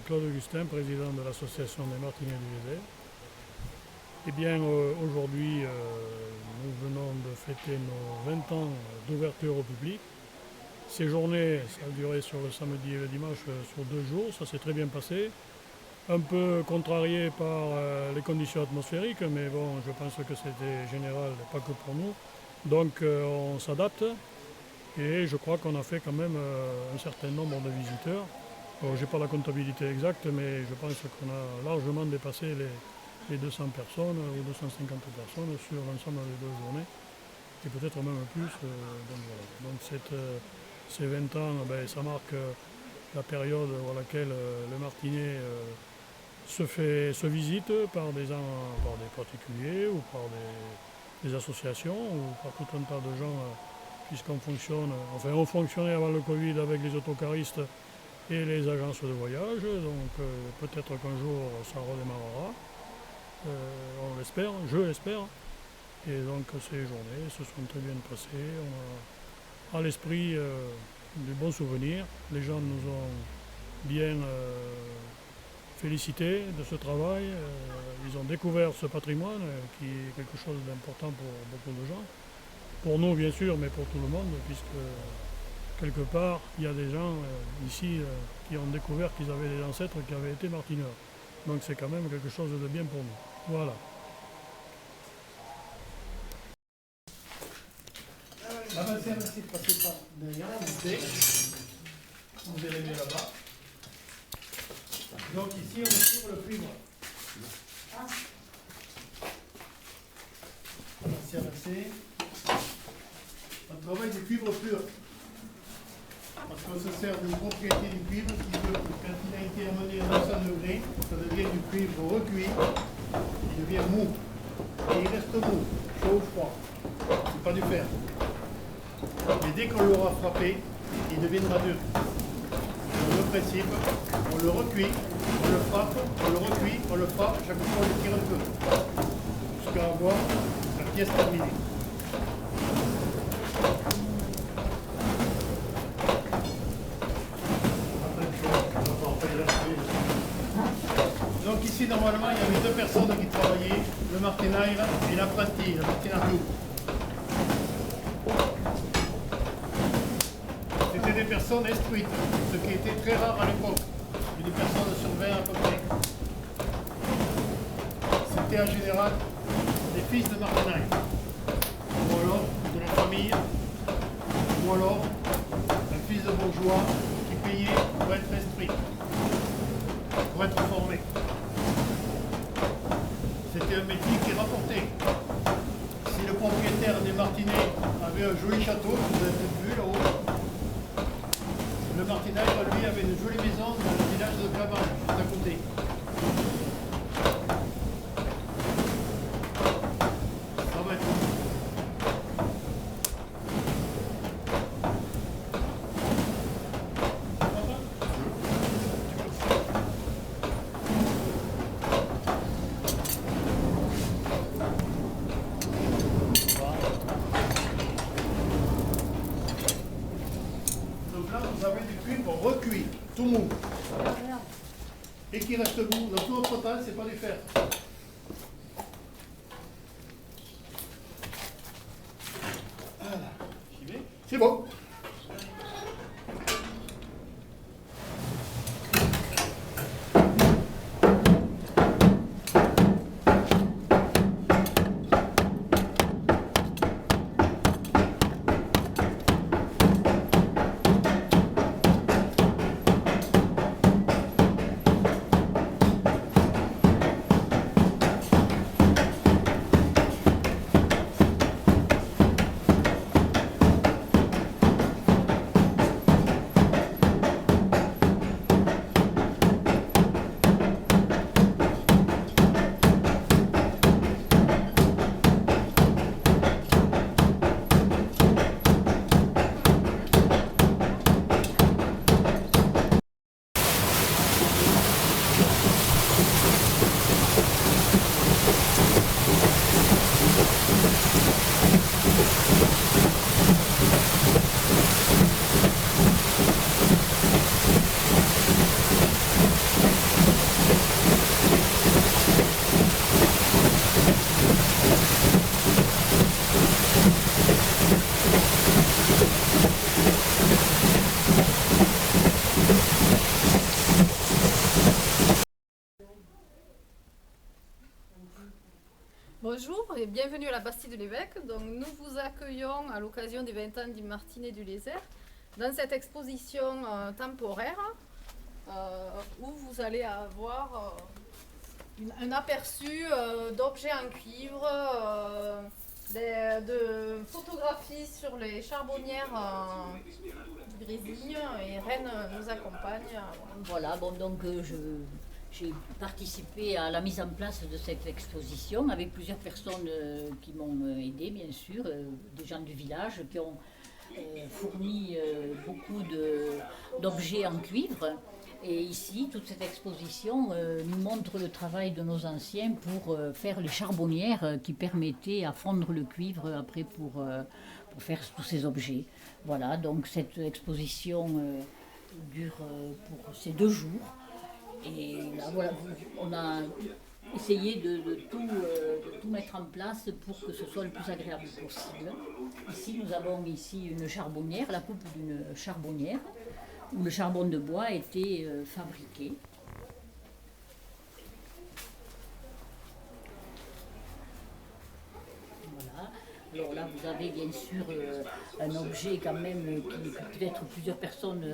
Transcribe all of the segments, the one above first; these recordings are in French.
Claude Augustin, président de l'association des Martinets du Vézère. Eh bien, aujourd'hui, nous venons de fêter nos 20 ans d'ouverture au public. Ces journées, ça a duré sur le samedi et le dimanche sur 2 jours, ça s'est très bien passé. Un peu contrarié par les conditions atmosphériques, mais bon, je pense que c'était général, pas que pour nous. Donc on s'adapte et je crois qu'on a fait quand même un certain nombre de visiteurs. Je n'ai pas la comptabilité exacte, mais je pense qu'on a largement dépassé les 200 personnes ou 250 personnes sur l'ensemble des 2 journées, et peut-être même plus. Donc voilà. Donc ces 20 ans, ça marque la période à laquelle le Martinet se visite par des particuliers ou par des associations ou par tout un tas de gens, puisqu'on fonctionne, enfin on fonctionnait avant le Covid avec les autocaristes et les agences de voyage, donc peut-être qu'un jour ça redémarrera, on l'espère, je l'espère, et donc ces journées se sont très bien passées, on a à l'esprit de bons souvenirs, les gens nous ont bien félicités de ce travail, ils ont découvert ce patrimoine qui est quelque chose d'important pour beaucoup de gens, pour nous bien sûr, mais pour tout le monde, puisque quelque part, il y a des gens ici qui ont découvert qu'ils avaient des ancêtres qui avaient été martineurs. Donc c'est quand même quelque chose de bien pour nous. Voilà. Avancez, avancez, passez par derrière, montez. Vous verrez bien là-bas. Donc ici, on est sur le cuivre. Avancez, avancez. On travaille du cuivre pur. Parce qu'on se sert d'une propriété du cuivre qui veut que quand il a été amené à 900 degrés, ça devient du cuivre recuit, il devient mou. Et il reste mou, chaud ou froid. C'est pas du fer. Mais dès qu'on l'aura frappé, il deviendra dur. Donc le principe, on le recuit, on le frappe, on le recuit, on le frappe, chaque fois on le tire un peu. Jusqu'à avoir la pièce terminée. Donc ici, normalement, il y avait 2 personnes qui travaillaient, le martinaire et l'apprenti, le martinartou. C'était des personnes instruites, ce qui était très rare à l'époque. Il y avait des personnes sur 20 à peu près. C'était en général des fils de martinaire, ou alors de la famille, ou alors un fils de bourgeois qui payait pour être instruit, pour être formé. C'était un métier qui rapportait. Si le propriétaire des Martinets avait un joli château, vous avez vu là-haut, le Martinaire, lui, avait une jolie maison dans le village de Cabange, juste à côté. Ça va être donc là, vous avez du cuivre recuit, tout mou. Et qui reste mou. Donc tout notre total, c'est pas du fer. Voilà. J'y vais. C'est bon. Bonjour et bienvenue à la Bastide de l'Évêque. Donc, nous vous accueillons à l'occasion des 20 ans du Martinet du Lézert dans cette exposition temporaire où vous allez avoir un aperçu d'objets en cuivre, de photographies sur les charbonnières du Brésil et Rennes nous accompagne. Voilà, bon, donc j'ai participé à la mise en place de cette exposition avec plusieurs personnes qui m'ont aidé, bien sûr, des gens du village qui ont fourni beaucoup d'objets en cuivre. Et ici, toute cette exposition nous montre le travail de nos anciens pour faire les charbonnières qui permettaient à fondre le cuivre après pour faire tous ces objets. Voilà, donc cette exposition dure pour ces 2 jours. Et là, voilà, on a essayé de tout mettre en place pour que ce soit le plus agréable possible. Ici, nous avons ici une charbonnière, la coupe d'une charbonnière, où le charbon de bois a été fabriqué. Voilà. Alors là, vous avez bien sûr un objet quand même que peut-être plusieurs personnes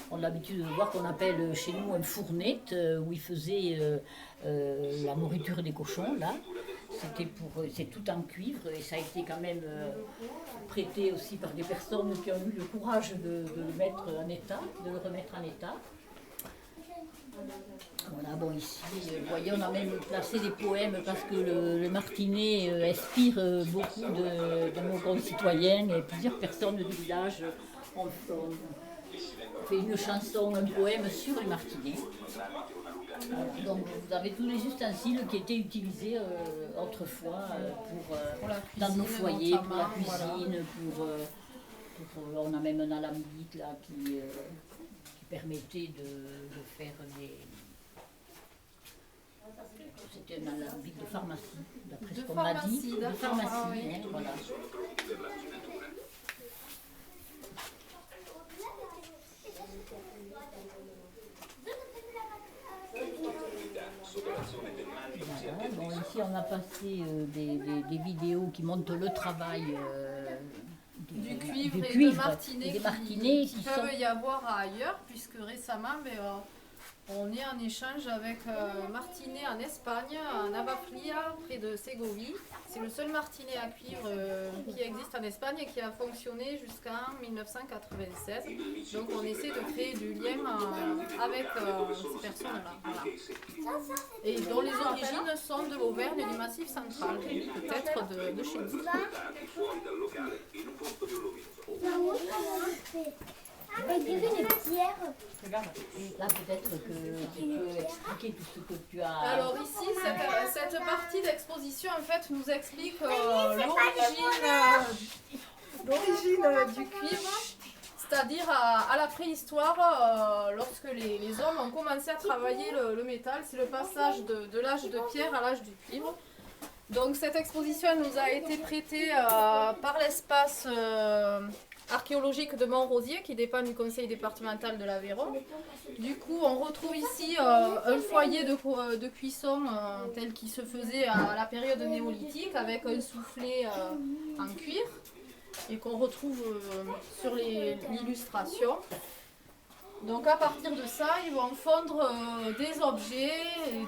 ont l'habitude de voir, qu'on appelle chez nous un fournette, où ils faisaient la nourriture des cochons, là. C'est tout en cuivre et ça a été quand même prêté aussi par des personnes qui ont eu le courage de le mettre en état, de le remettre en état. Voilà, bon, ici, vous voyez, on a même placé des poèmes parce que le Martinet inspire beaucoup de nos concitoyens et plusieurs personnes du village ont fait une chanson, un poème sur le Martinet. Donc vous avez tous les ustensiles qui étaient utilisés autrefois dans nos foyers, pour la cuisine, on a même un alambic là qui permettait de faire des... C'était un alambic de pharmacie, d'après ce qu'on m'a dit. De pharmacie, hein, voilà. Voilà, bon, ici on a passé des vidéos qui montrent le travail Du cuivre et cuivre, de martinets des martinets qui peuvent y avoir ailleurs, puisque récemment on est en échange avec Martinet en Espagne, à Navaflia, près de Ségovie. C'est le seul martinet à cuivre qui existe en Espagne et qui a fonctionné jusqu'en 1996. Donc on essaie de créer du lien avec ces personnes-là. Voilà. Et dont les origines sont de l'Auvergne et du Massif central, peut-être de chez nous. Là, peut-être que tu peux expliquer tout ce que tu as... Alors ici, cette partie d'exposition, en fait, nous explique l'origine du cuivre, c'est-à-dire à la préhistoire, lorsque les hommes ont commencé à travailler le métal. C'est le passage de l'âge de pierre à l'âge du cuivre. Donc cette exposition nous a été prêtée par l'espace archéologique de Montrosier, qui dépend du conseil départemental de l'Aveyron. Du coup, on retrouve ici un foyer de cuisson tel qu'il se faisait à la période néolithique, avec un soufflet en cuir, et qu'on retrouve sur l'illustration. Donc à partir de ça, ils vont fondre des objets,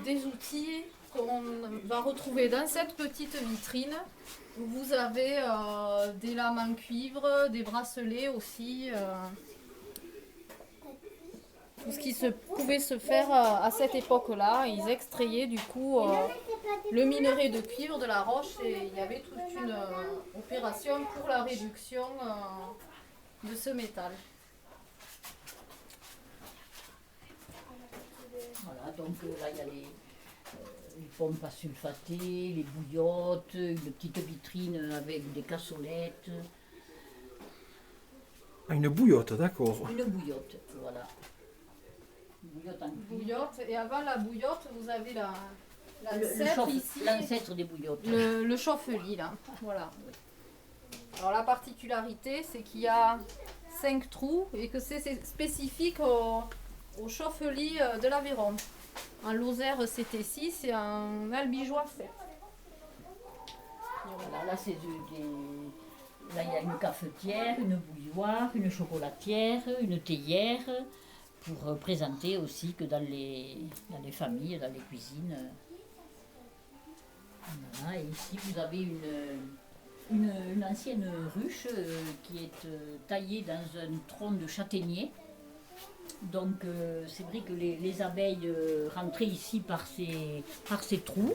des outils qu'on va retrouver dans cette petite vitrine, où vous avez des lames en cuivre, des bracelets aussi, tout ce qui pouvait se faire à cette époque-là. Ils extrayaient du coup le minerai de cuivre de la roche, et il y avait toute une opération pour la réduction de ce métal. Voilà, donc là il y a les pompes à sulfater, les bouillottes, une petite vitrine avec des cassolettes. Ah, une bouillotte, d'accord. Une bouillotte, voilà. Une bouillotte en cuivre. Bouillotte, et avant la bouillotte, vous avez l'ancêtre des bouillottes. Le chauffe-lit, là. Voilà. Alors la particularité, c'est qu'il y a 5 trous et que c'est spécifique au chauffe-lit de l'Aveyron. Un Lozère CT6 et un Albigeois 7. là, là, il y a une cafetière, une bouilloire, une chocolatière, une théière, pour présenter aussi que dans les familles, dans les cuisines. Voilà, et ici, vous avez une ancienne ruche qui est taillée dans un tronc de châtaignier. Donc c'est vrai que les abeilles rentraient ici par ces trous.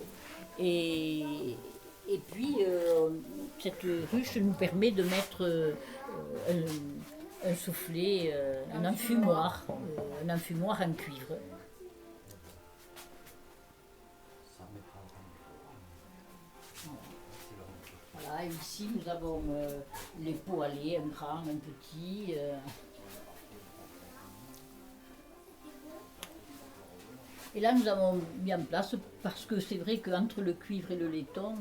Et puis cette ruche nous permet de mettre un soufflet, un enfumoir en cuivre. Voilà, et ici nous avons les pots à lait, un grand, un petit. Et là, nous avons mis en place, parce que c'est vrai qu'entre le cuivre et le laiton,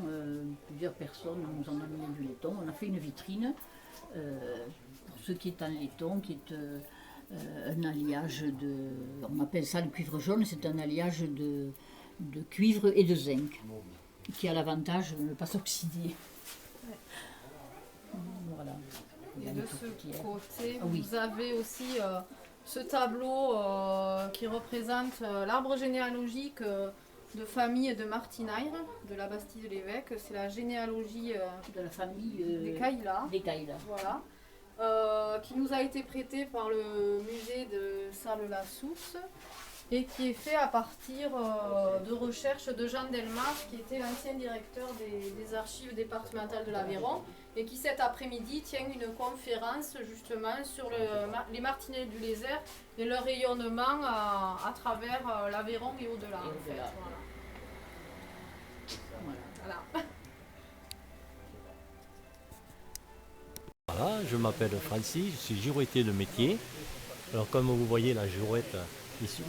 plusieurs personnes nous ont amené du laiton. On a fait une vitrine pour ce qui est en laiton, qui est un alliage on appelle ça le cuivre jaune, c'est un alliage de cuivre et de zinc, qui a l'avantage de ne pas s'oxyder. Voilà. Et de ce côté, oui. vous avez aussi ce tableau qui représente l'arbre généalogique de famille de Martinaire, de la Bastille de l'Évêque. C'est la généalogie de la famille des Caïla. Voilà. Qui nous a été prêté par le musée de Salles-la-Sousse et qui est fait à partir de recherches de Jean Delmas, qui était l'ancien directeur des archives départementales de l'Aveyron, et qui cet après-midi tient une conférence justement sur les martinets du lézard et leur rayonnement à travers l'Aveyron et au-delà. En fait. Voilà. Voilà, je m'appelle Francis, je suis girouetier de métier. Alors comme vous voyez la girouette,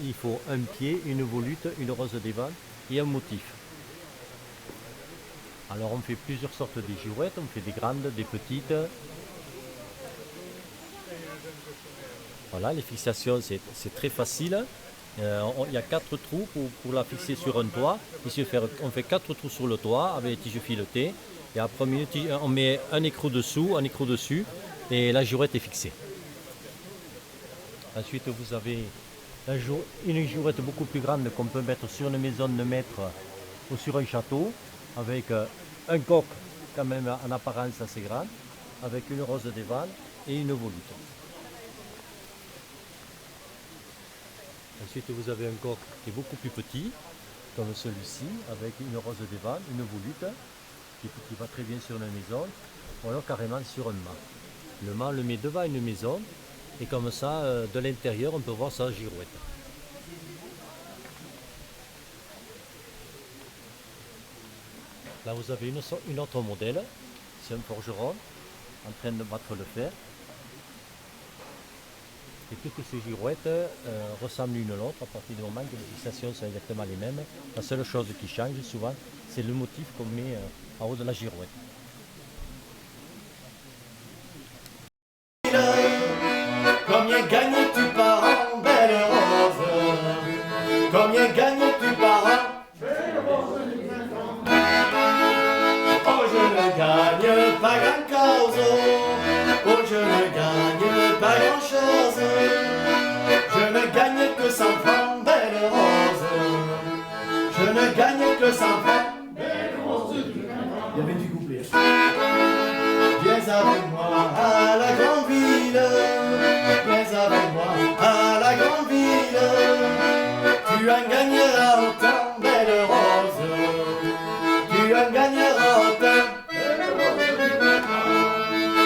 il faut un pied, une volute, une rose des vents et un motif. Alors on fait plusieurs sortes de girouettes, on fait des grandes, des petites. Voilà, les fixations c'est très facile. Il y a 4 trous pour la fixer sur un toit. Ici on fait 4 trous sur le toit avec des tiges filetées. Et après on met un écrou dessous, un écrou dessus et la girouette est fixée. Ensuite vous avez une girouette beaucoup plus grande qu'on peut mettre sur une maison de maître ou sur un château, avec un coq quand même en apparence assez grand, avec une rose des vents et une volute. Ensuite vous avez un coq qui est beaucoup plus petit, comme celui-ci, avec une rose des vents, une volute, qui va très bien sur une maison, ou alors carrément sur un mât. Le mât on le met devant une maison, et comme ça, de l'intérieur, on peut voir sa girouette. Là, vous avez une autre modèle. C'est un forgeron en train de battre le fer. Et toutes ces girouettes ressemblent l'une à l'autre à partir du moment que les fixations sont exactement les mêmes. La seule chose qui change souvent, c'est le motif qu'on met en haut de la girouette. Combien gagnes-tu par an, belle rose? Combien gagnes-tu par an, belle rose du printemps? Oh, je ne gagne pas grand-chose. Oh, je ne gagne pas grand-chose. Je ne gagne que 100 francs, belle rose. Je ne gagne que 100 francs, belle rose du printemps. Il y avait du couplet. Viens avec moi à la grande ville. Viens avec moi à la grande ville. Tu en gagneras autant, belle rose. Tu en gagneras autant, belle rose du printemps.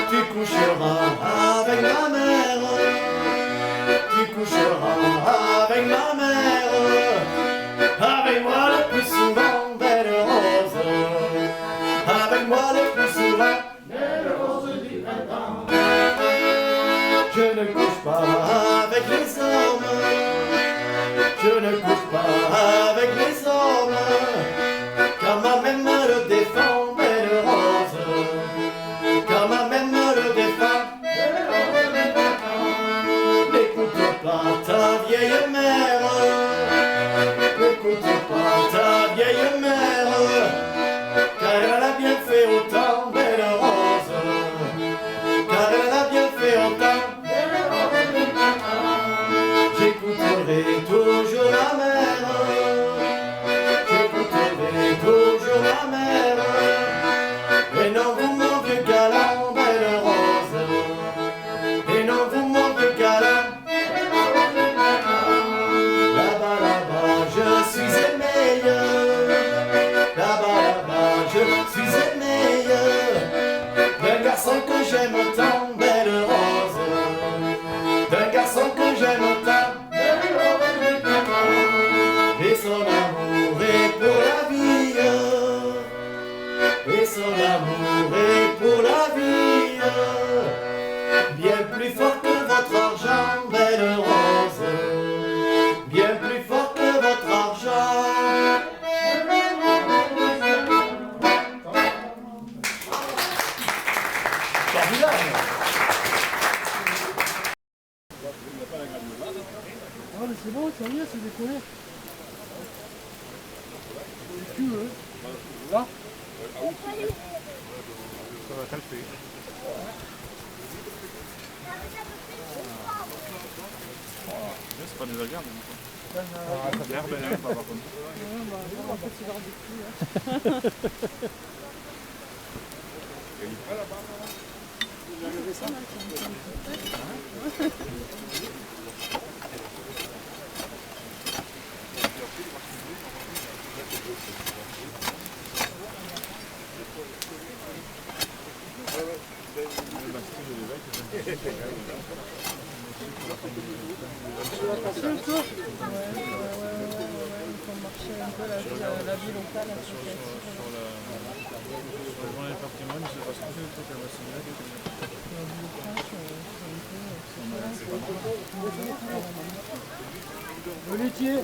Tu coucheras avec ma mère. Tu coucheras avec ma mère. Avec moi le plus souvent, belle rose. Avec moi le plus souvent, belle rose du printemps. Je ne couche pas avec les hommes. Je ne couche pas avec les hommes. Car ma mère me le défend, belle rose. Car ma mère me le défend, belle rose du printemps. N'écoute pas ta vieille mère. N'écoute pas ta vieille mère. Car elle a bien fait autant. et son amour est pour la vie. Bien plus fort que votre argent, belle rose, bien plus fort que votre argent. Ah mais c'est bon, ça y est, c'est décollé. C'est cul, hein. Là. Ça va calfer. C'est pas désagréable. L'herbe, elle est pas par contre. On va pas s'y voir du cul. La vie locale associative. Sur le journal du patrimoine, il se passe tous les trucs à Massignac. Le laitier.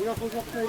Il a faut sortir.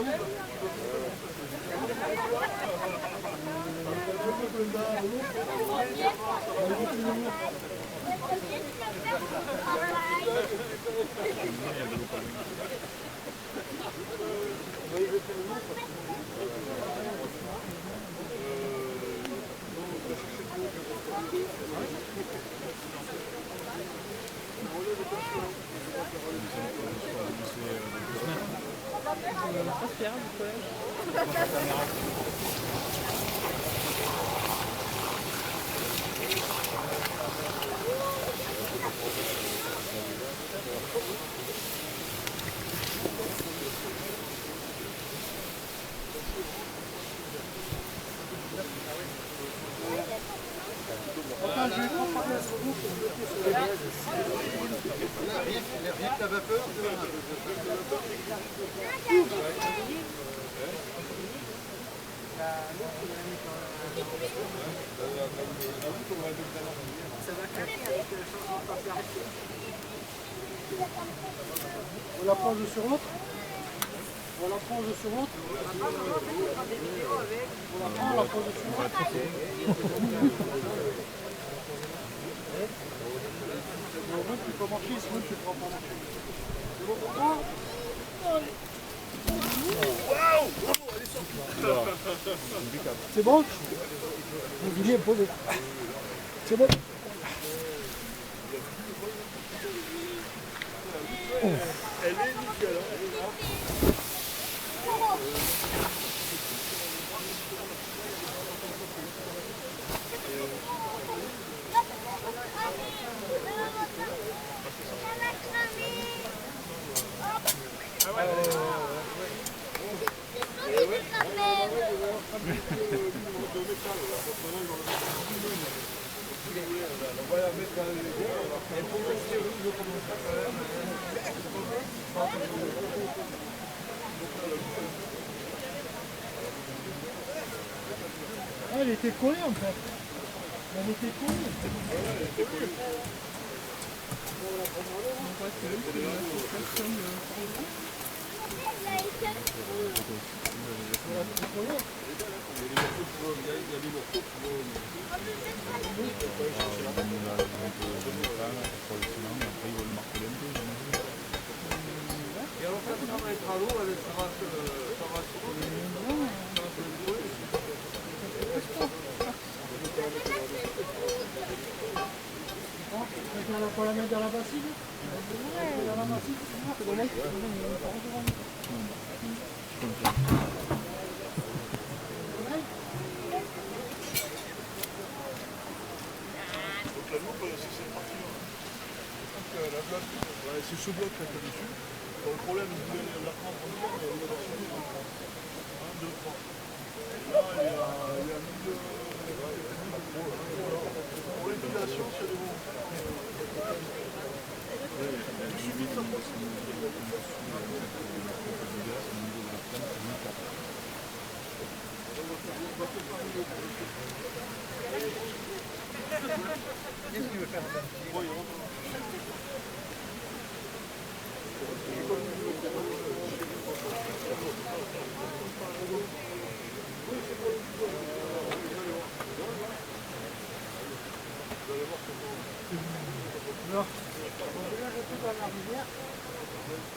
On la prend sur l'autre. On la prend sur l'autre. On la prend, on la prend sur l'autre. Tu peux marcher, sinon tu ne pourras pas marcher. C'est bon pour toi? C'est bon? Vous venez poser. C'est bon? Elle est nickel. Ah, elle était collée en fait. Elle était collée. On va pas la mettre dans la bassine? Dans la bassine, c'est bon. C'est ce bloc là dessus. Le problème, vous voulez la prendre en 1, 2, 3.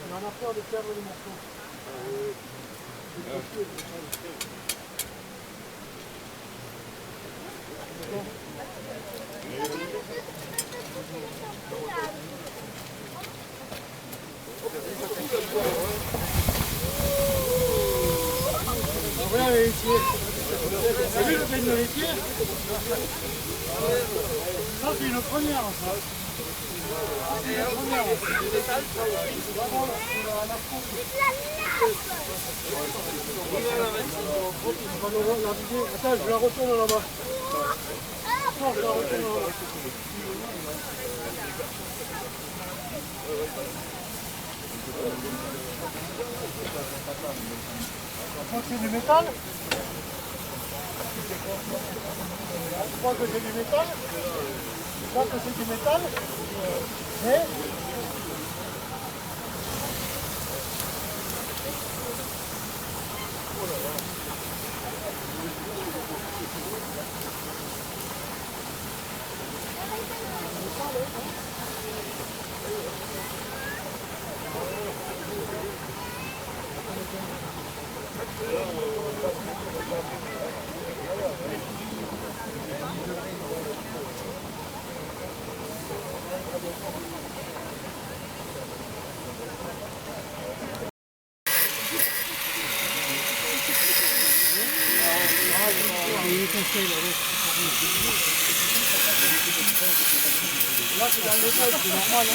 On en a peur de perdre les morceaux. Regardez ici. Vous avez vu le baigne les pieds? Ça c'est une première ça. Attends, je la retourne là-bas. Non, je la retourne là-bas. Je crois que c'est du métal. Je crois que c'est du métal. Je crois que c'est du métal. Mais là c'est dans l'épaule, c'est normal.